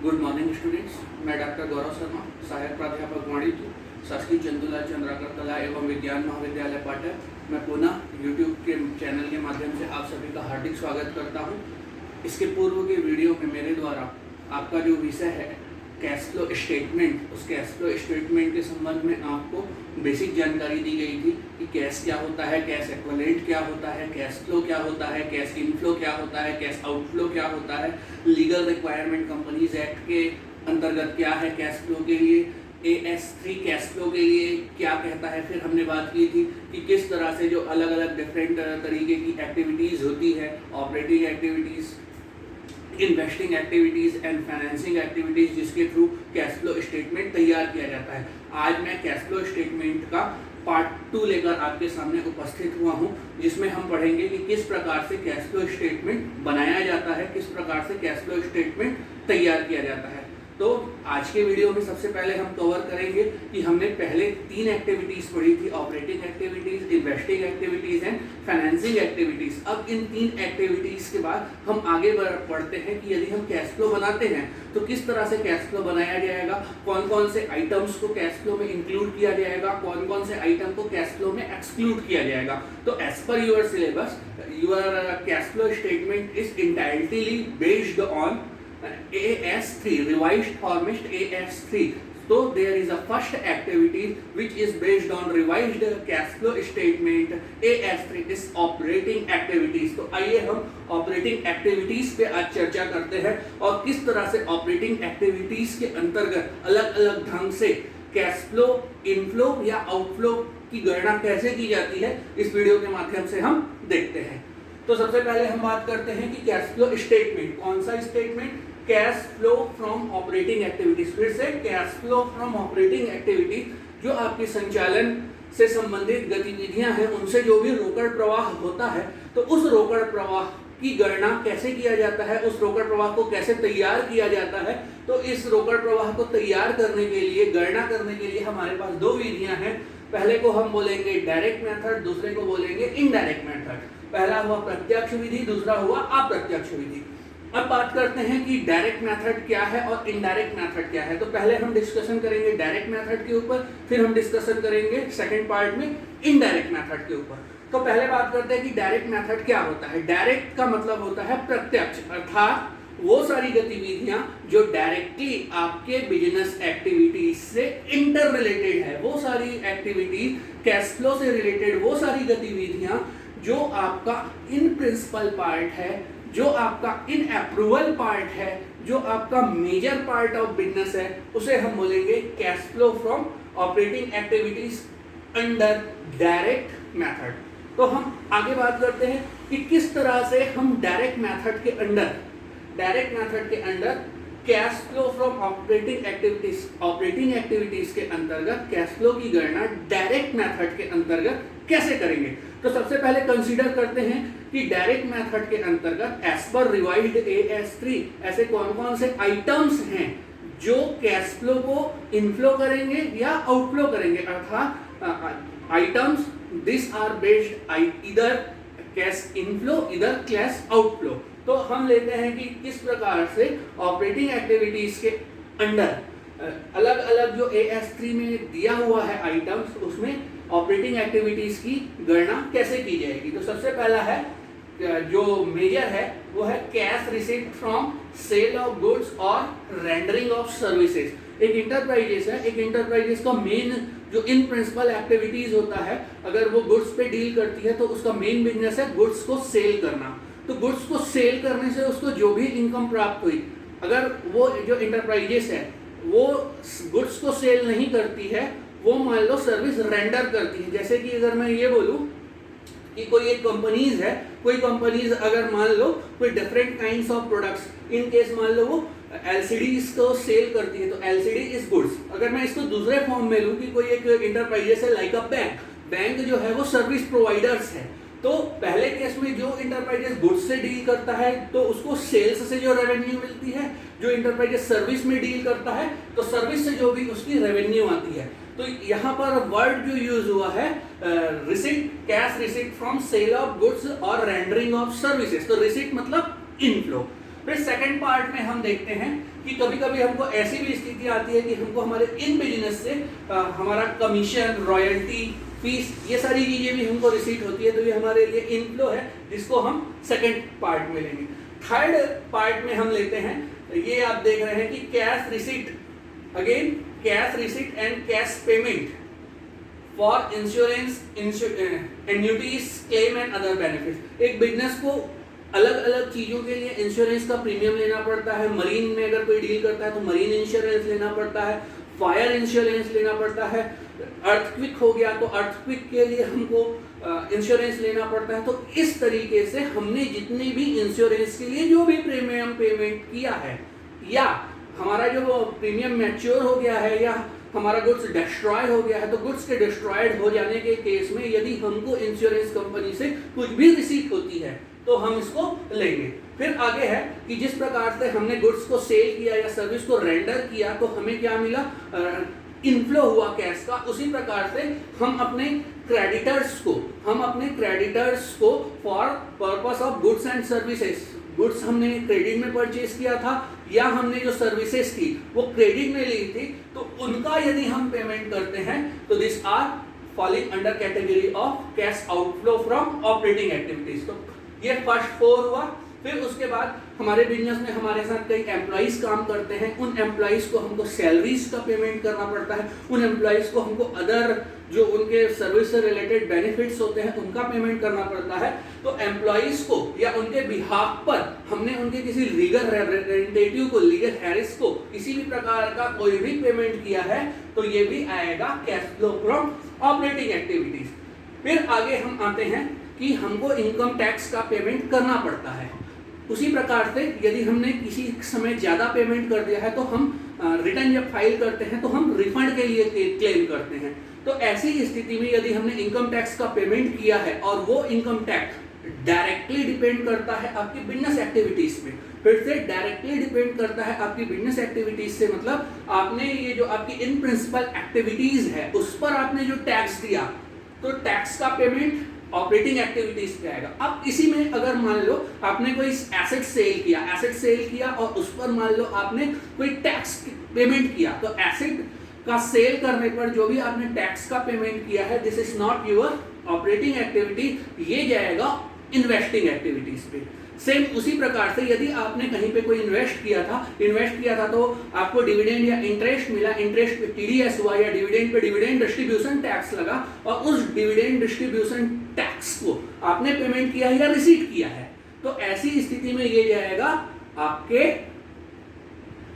Good morning students, मैं doctor Gaurav Sharma, सहायक प्राध्यापक वाणिज्य, शासकीय चंदूलाल चंद्राकर कला एवं विज्ञान महाविद्यालय पाटन। मैं पुनः यूट्यूब के चैनल के माध्यम से आप सभी का हार्दिक स्वागत करता हूं। इसके पूर्व के वीडियो में मेरे द्वारा आपका जो विषय है कैश फ्लो स्टेटमेंट, उस कैश फ्लो स्टेटमेंट के संबंध में आपको बेसिक जानकारी दी गई थी कि कैश क्या होता है, कैश एक्विवेलेंट क्या होता है, कैश फ्लो क्या होता है, कैश इनफ्लो क्या होता है, कैश आउटफ्लो क्या होता है, लीगल रिक्वायरमेंट कंपनीज एक्ट के अंतर्गत क्या है कैश फ्लो के लिए, AS3 कैश फ्लो के लिए क्या कहता है। फिर हमने बात की थी कि किस तरह से जो अलग अलग डिफरेंट तरीके की एक्टिविटीज़ होती है, operating activities, investing activities and financing activities, जिसके थ्रू कैश फ्लो स्टेटमेंट तैयार किया जाता है। आज मैं कैश फ्लो स्टेटमेंट का पार्ट 2 लेकर आपके सामने उपस्थित हुआ हूं, जिसमें हम पढ़ेंगे कि किस प्रकार से कैश फ्लो स्टेटमेंट बनाया जाता है, किस प्रकार से कैश फ्लो स्टेटमेंट तैयार किया जाता है। तो आज के वीडियो में सबसे पहले हम कवर करेंगे कि हमने पहले 3 एक्टिविटीज़ पढ़ी थी, operating activities, investing activities and financing activities. अब इन 3 एक्टिविटीज़ के बाद हम आगे बढ़ते हैं कि यदि हम कैश फ्लो बनाते हैं तो किस तरह से कैश फ्लो बनाया जाएगा, कौन कौन से आइटम्स को कैश फ्लो में इंक्लूड किया जाएगा, कौन कौन से आइटम को कैश फ्लो में एक्सक्लूड किया जाएगा। तो as per your syllabus, your cash flow statement is entirely based on AS3, revised format AS3. So there is a first activity which is based on revised cash flow statement AS3 is operating activities। तो आइए हम operating activities पे आज चर्चा करते हैं और किस तरह से ऑपरेटिंग एक्टिविटीज के अंतर्गत अलग अलग ढंग से कैश फ्लो, इनफ्लो या आउटफ्लो की गणना कैसे की जाती है, इस वीडियो के माध्यम से हम देखते हैं। तो सबसे पहले हम बात करते हैं कि कैश फ्लो स्टेटमेंट, कौन सा statement, cash flow from operating activities. फिर से cash flow from operating activities, जो आपकी संचालन से संबंधित गतिविधियां हैं, उनसे जो भी रोकड़ प्रवाह होता है, तो उस रोकड़ प्रवाह की गणना कैसे किया जाता है, उस रोकड़ प्रवाह को कैसे तैयार किया जाता है। तो इस रोकड़ प्रवाह को तैयार करने के लिए, गणना करने के लिए हमारे पास 2 विधियां हैं। पहले को हम बोलेंगे डायरेक्ट मेथड, दूसरे को बोलेंगे इनडायरेक्ट मेथड। पहला हुआ प्रत्यक्ष विधि, दूसरा हुआ अप्रत्यक्ष विधि। अब बात करते हैं कि डायरेक्ट मेथड क्या है और इनडायरेक्ट मेथड क्या है। तो पहले हम डिस्कशन करेंगे डायरेक्ट मेथड के ऊपर, फिर हम डिस्कशन करेंगे सेकंड पार्ट में इनडायरेक्ट मेथड के ऊपर। तो पहले बात करते हैं कि डायरेक्ट मेथड क्या होता है। डायरेक्ट का मतलब होता है प्रत्यक्ष, अर्थात वो सारी गतिविधियां जो डायरेक्टली आपके बिजनेस एक्टिविटीज से इंटर रिलेटेड है, वो सारी एक्टिविटीज कैश फ्लो से रिलेटेड, वो सारी गतिविधियां जो आपका इन प्रिंसिपल पार्ट है, जो आपका इन अप्रूवल पार्ट है, जो आपका मेजर पार्ट ऑफ बिजनेस है, उसे हम बोलेंगे cash flow from operating activities under direct method. तो हम आगे बात करते हैं कि किस तरह से हम डायरेक्ट मेथड के under cash flow from operating activities के अंतर्गत कैश फ्लो की गणना डायरेक्ट मेथड के अंतर्गत कैसे करेंगे। तो सबसे पहले कंसीडर करते हैं कि डायरेक्ट मेथड के अंतर्गत एज पर रिवाइज्ड AS3 ऐसे कौन कौन से आइटम्स हैं जो कैश फ्लो को इनफ्लो करेंगे या आउटफ्लो करेंगे, अर्थात items this are based either cash inflow इधर कैश आउटफ्लो। तो हम लेते हैं कि किस प्रकार से ऑपरेटिंग एक्टिविटीज के अंडर अलग अलग जो AS3 में दिया हुआ है आइटम्स, उसमें ऑपरेटिंग एक्टिविटीज की गणना कैसे की जाएगी। तो सबसे पहला है जो मेजर है वो है cash receipt from sale of goods और रेंडरिंग ऑफ सर्विसेज। एक इंटरप्राइजेस है, एक इंटरप्राइजेस का मेन जो इन प्रिंसिपल एक्टिविटीज होता है, अगर वो गुड्स पे डील करती है तो उसका मेन बिजनेस है गुड्स को सेल करना। तो गुड्स को सेल करने से उसको जो भी इनकम प्राप्त हुई, अगर वो जो इंटरप्राइजेस है वो गुड्स को सेल नहीं करती है, वो मान लो सर्विस रेंडर करती है। जैसे कि अगर मैं ये बोलूं कि कोई एक कंपनीज है, कोई कंपनीज अगर मान लो कोई different kinds of products, in case मान लो वो LCDs को सेल करती है, तो LCD इज गुड्स। अगर मैं इसको दूसरे फॉर्म में लूं कि कोई एक इंटरप्राइजेस है लाइक अ बैंक जो है वो सर्विस प्रोवाइडर्स है, तो पहले केस में जो इंटरप्राइजेस गुड्स से डील करता है तो उसको सेल्स से जो रेवेन्यू मिलती है, जो इंटरप्राइजेस सर्विस में डील करता है तो सर्विस से जो भी उसकी रेवेन्यू आती है। तो यहाँ पर वर्ड जो यूज हुआ है receipt, cash receipt from sale of goods और रेंडरिंग ऑफ सर्विसेज। तो रिसीट मतलब इनफ्लो, फिर सेकंड पार्ट में हम देखते हैं कि कभी कभी हमको ऐसी भी स्थिति आती है कि हमको हमारे इन बिजनेस से हमारा कमीशन, रॉयल्टी, फीस, ये सारी चीजें भी हमको रिसीट होती है, तो ये हमारे लिए इनफ्लो है जिसको हम सेकंड पार्ट में लेंगे। थर्ड पार्ट में हम लेते हैं, ये आप देख रहे हैं कि cash receipt, again cash receipt and cash payment for insurance, annuities, claim and other benefits. एक बिजनेस को अलग अलग चीजों के लिए इंश्योरेंस का प्रीमियम लेना पड़ता है। मरीन में अगर कोई डील करता है तो मरीन इंश्योरेंस लेना पड़ता है, फायर इंश्योरेंस लेना पड़ता है, अर्थक्विक हो गया तो अर्थक्विक के लिए हमको इंश्योरेंस लेना पड़ता है। तो इस तरीके से हमने जितने भी इंश्योरेंस के लिए जो भी प्रीमियम पेमेंट किया है, या हमारा जो प्रीमियम मैच्योर हो गया है, या हमारा गुड्स डिस्ट्रॉय हो गया है, तो गुड्स के डिस्ट्रॉयड हो जाने के केस में यदि हमको इंश्योरेंस कंपनी से कुछ भी रिसीट होती है तो हम इसको लेंगे। फिर आगे है कि जिस प्रकार से हमने गुड्स को सेल किया या सर्विस को रेंडर किया तो हमें क्या मिला, इनफ्लो हुआ कैश का। उसी प्रकार से हम अपने क्रेडिटर्स को for purpose of goods and services, goods हमने क्रेडिट में परचेज किया था या हमने जो सर्विसेज थी वो क्रेडिट में ली थी, तो उनका यदि हम पेमेंट करते हैं तो this are falling under category of cash outflow from operating activities. तो ये फर्स्ट 4 हुआ। फिर उसके बाद हमारे बिजनेस में हमारे साथ कई एम्प्लॉइज काम करते हैं, उन एम्प्लॉइज को हमको सैलरीज का पेमेंट करना पड़ता है, उन एम्प्लॉइज को हमको अदर जो उनके सर्विस से रिलेटेड बेनिफिट्स होते हैं उनका पेमेंट करना पड़ता है। तो एम्प्लॉइज को या उनके बिहाफ पर हमने उनके किसी लीगल रिप्रेजेंटेटिव को, लीगल हैरिस को किसी भी प्रकार का कोई भी पेमेंट किया है तो ये भी आएगा cash flow from operating activities. फिर आगे हम आते हैं कि हमको इनकम टैक्स का पेमेंट करना पड़ता है। उसी प्रकार से यदि हमने किसी समय ज़्यादा पेमेंट कर दिया है तो हम रिटर्न जब फाइल करते हैं तो हम रिफंड के लिए क्लेम करते हैं। तो ऐसी स्थिति में यदि हमने इनकम टैक्स का पेमेंट किया है और वो इनकम टैक्स डायरेक्टली डिपेंड करता है आपकी बिजनेस एक्टिविटीज में, फिर से डायरेक्टली डिपेंड करता है आपकी बिजनेस एक्टिविटीज से, मतलब आपने ये जो आपकी इन प्रिंसिपल एक्टिविटीज है उस पर आपने जो टैक्स दिया, तो टैक्स का पेमेंट ऑपरेटिंग एक्टिविटीज पे आएगा। अब इसी में अगर मान लो आपने कोई एसेट सेल किया और उस पर मान लो आपने कोई टैक्स पेमेंट किया, तो एसेट का सेल करने पर जो भी आपने टैक्स का पेमेंट किया है, this is not your operating activity, ये जाएगा इन्वेस्टिंग एक्टिविटीज पे। सेम उसी प्रकार से यदि आपने कहीं पे कोई इन्वेस्ट किया था तो आपको डिविडेंड या इंटरेस्ट मिला, इंटरेस्ट पे टीडीएस हुआ या dividend pay dividend distribution tax लगा और उस डिविडेंड डिस्ट्रीब्यूशन टैक्स को आपने पेमेंट किया है या रिसीट किया है, तो ऐसी स्थिति में ये जाएगा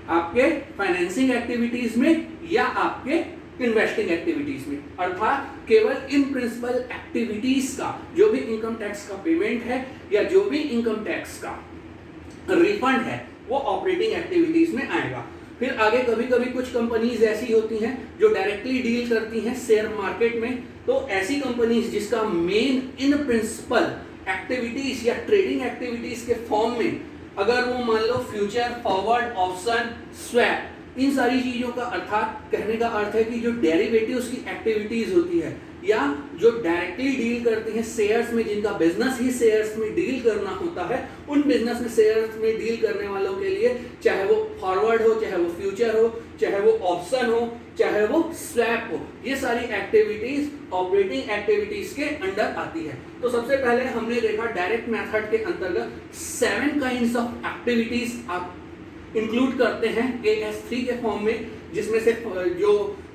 आपके फाइनेंसिंग एक्टिविटीज में या आपके इन्वेस्टिंग एक्टिविटीज में। अर्थात केवल इन प्रिंसिपल एक्टिविटीज का जो भी इनकम टैक्स का पेमेंट है या जो भी इनकम टैक्स का रिफंड है वो ऑपरेटिंग एक्टिविटीज में आएगा। फिर आगे कभी कभी कुछ कंपनीज ऐसी होती हैं जो डायरेक्टली डील करती हैं शेयर मार्केट में, तो ऐसी कंपनीज जिसका मेन इन प्रिंसिपल एक्टिविटीज या ट्रेडिंग एक्टिविटीज के फॉर्म में अगर वो मान लो फ्यूचर, फॉरवर्ड, ऑप्शन, स्वैप, इन सारी चीजों का अर्थात कहने का अर्थ है कि जो डेरिवेटिव्स की एक्टिविटीज होती है या जो डायरेक्टली डील करती हैं शेयर्स में, जिनका बिजनेस ही शेयर्स में डील करना होता है, उन बिजनेस में शेयर्स में डील करने वालों के लिए चाहे वो फॉरवर्ड हो, चाहे वो फ्यूचर हो, चाहे वो ऑप्शन हो, चाहे वो स्वैप हो, ये सारी एक्टिविटीज ऑपरेटिंग एक्टिविटीज के अंडर आती है। तो सबसे पहले हमने देखा डायरेक्ट मेथड के अंतर्गत 7 काइंड्स ऑफ एक्टिविटीज आप इंक्लूड करते हैं AS3 के फॉर्म में, जिसमें से जो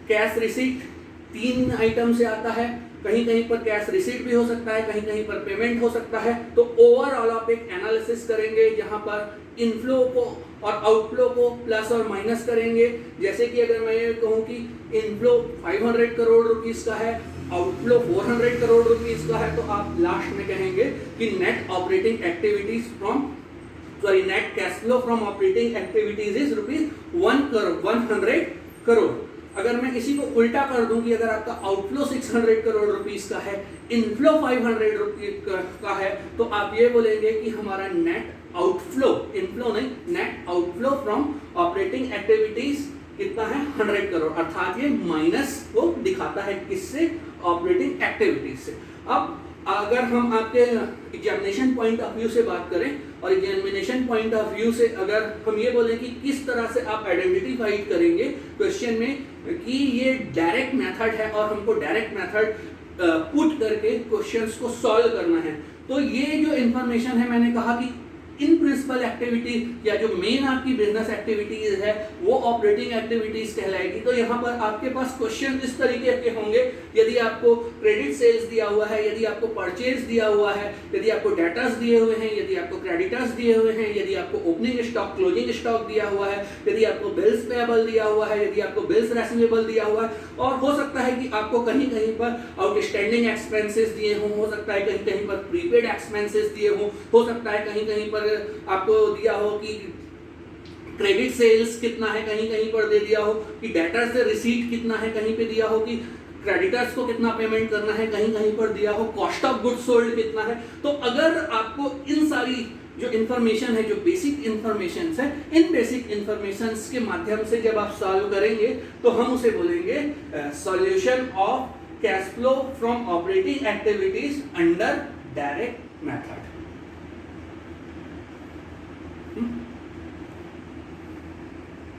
कैश रिसीट 3 आइटम से आता है, कहीं कहीं पर कैश रिसीट भी हो सकता है, कहीं कहीं पर पेमेंट हो सकता है। तो ओवरऑल आप एक एनालिसिस करेंगे जहां पर इनफ्लो को और आउटफ्लो को प्लस और माइनस करेंगे। जैसे कि अगर मैं ये कहूं कि इनफ्लो 500 करोड़ रुपीस का है, आउटफ्लो 400 करोड़ रुपीस का है, तो आप लास्ट में कहेंगे कि net operating activities net cash flow from operating activities is ₹100 crore. अगर मैं इसी को उल्टा कर दूं कि अगर आपका आउटफ्लो 600 करोड़ रुपीस का है, इनफ्लो 500 रुपीस का है, तो आप ये बोलेंगे कि हमारा नेट आउटफ्लो, इनफ्लो नहीं, net outflow from operating activities कितना है 100 करोड़, अर्थात ये माइनस को दिखाता है किससे, ऑपरेटिंग एक्टिविटीज से। अब अगर हम आपके एग्जामिनेशन पॉइंट ऑफ व्यू से बात करें और एग्जामिनेशन पॉइंट ऑफ व्यू से अगर हम ये बोलें कि किस तरह से आप आइडेंटिफाई करेंगे क्वेश्चन में कि ये डायरेक्ट मेथड है और हमको डायरेक्ट मेथड पुट करके क्वेश्चंस को सॉल्व करना है, तो ये जो इंफॉर्मेशन है मैंने कहा कि इन प्रिंसिपल एक्टिविटी या जो मेन आपकी बिजनेस एक्टिविटीज है वो ऑपरेटिंग एक्टिविटीज कहलाएगी। तो यहाँ पर आपके पास क्वेश्चन इस तरीके के होंगे, यदि आपको क्रेडिट सेल्स दिया हुआ है, यदि आपको परचेज दिया हुआ है, यदि आपको डेटर्स दिए हुए हैं, यदि आपको क्रेडिटर्स दिए हुए हैं, यदि आपको ओपनिंग स्टॉक क्लोजिंग स्टॉक दिया हुआ है, यदि आपको बिल्स पेएबल दिया हुआ है, यदि आपको बिल्स रिसीवेबल दिया हुआ है, और हो सकता है कि आपको कहीं कहीं पर आउटस्टैंडिंग एक्सपेंसेस दिए हों, हो सकता है कहीं कहीं पर प्रीपेड एक्सपेंसेस दिए हों, हो सकता है कहीं कहीं पर आपको दिया हो कि क्रेडिट सेल्स कितना है, कहीं कहीं पर दे दिया हो कि डेटर से रिसीट कितना है, कहीं पे दिया हो कि क्रेडिटर्स को कितना पेमेंट करना है, कहीं कहीं पर दिया हो कॉस्ट ऑफ गुड्स सोल्ड कितना है। तो अगर आपको इन सारी जो इंफॉर्मेशन है, जो बेसिक इंफॉर्मेशन है, इन बेसिक इंफॉर्मेशन के माध्यम से जब आप सॉल्व करेंगे तो हम उसे बोलेंगे solution of cash flow from operating activities under direct method.